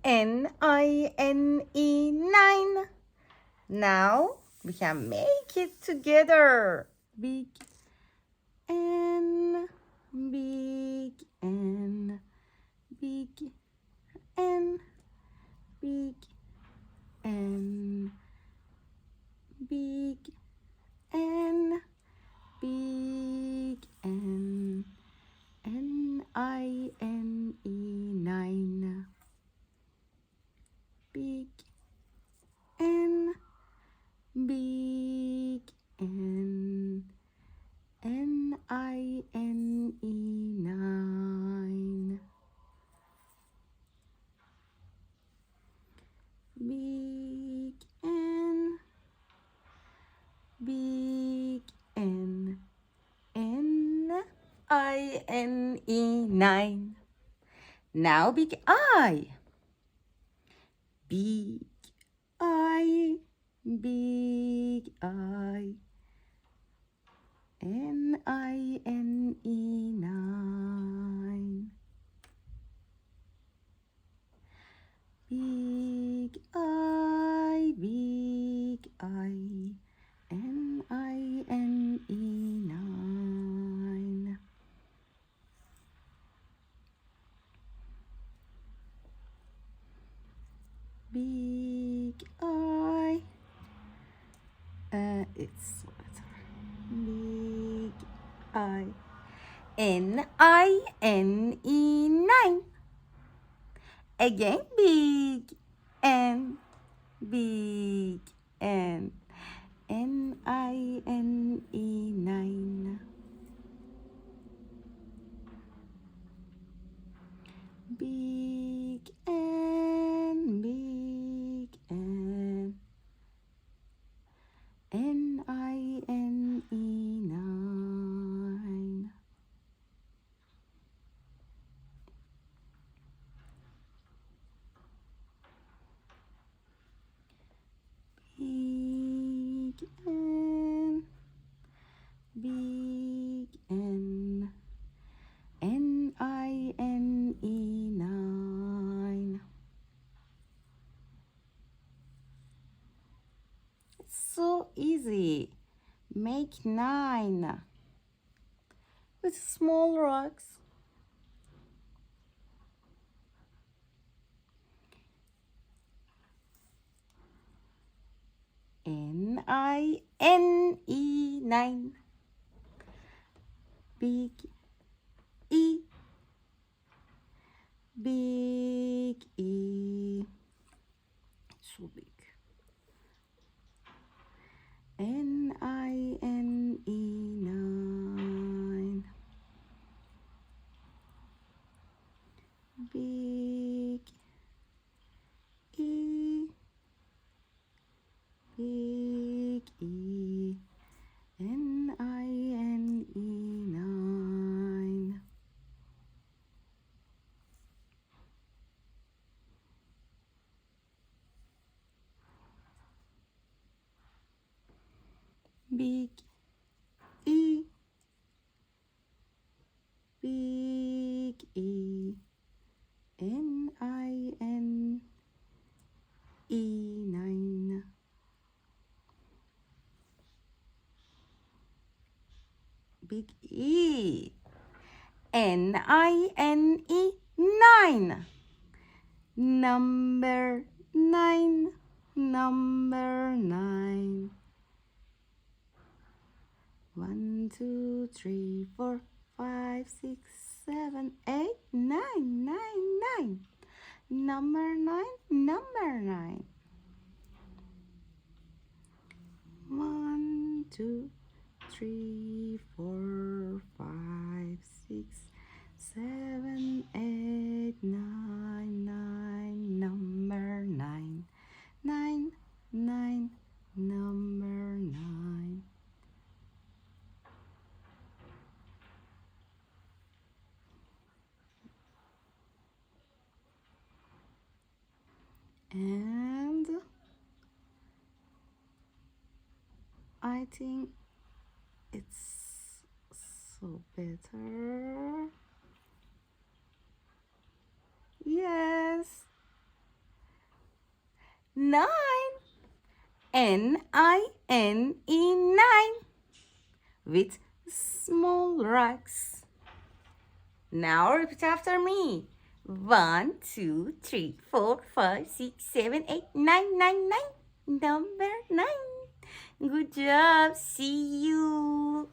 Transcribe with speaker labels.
Speaker 1: N-I-N-E, 9. Now we can make it together. Big N, big N, big N, big N, big N, big N, N-I-N-E, 9. Big N, big N, N-I-N-E, 9. Big N, big N, N-I-N-E, 9. Now big I. Big I, big I, N-I-N-E, 9. Big I, big I, N-I-N-E, 9. Big I, it's big I, N-I-N-E, 9. Again, big N, big N, N-I-N-E, 9. Big N, big N, N-I-N-E, 9. Big N, big N, N-I-N-E, 9. It's so easy. Make 9 with small rocks. N-I-N-E, 9. Big E, big E, so big. N-I-N-E, 9. Big E, big E, N-I-N-E, 9. Big E, big E, N-I-N-E, 9. Big E, N-I-N-E, 9. Number 9, number 9. 1, 2, 3, 4, 5, 6, 7, 8, 9, 9, 9. Number 9, number 9. 1, 2, 3, 4, 5, 6, 7, 8, 9, 9. Number 9, 9, 9. Number 9. And I think it's so better. Yes. Nine. Nine. Nine. With small rocks. Now repeat after me. 1, 2, 3, 4, 5, 6, 7, 8, 9, 9, 9. Number 9. Good job. See you.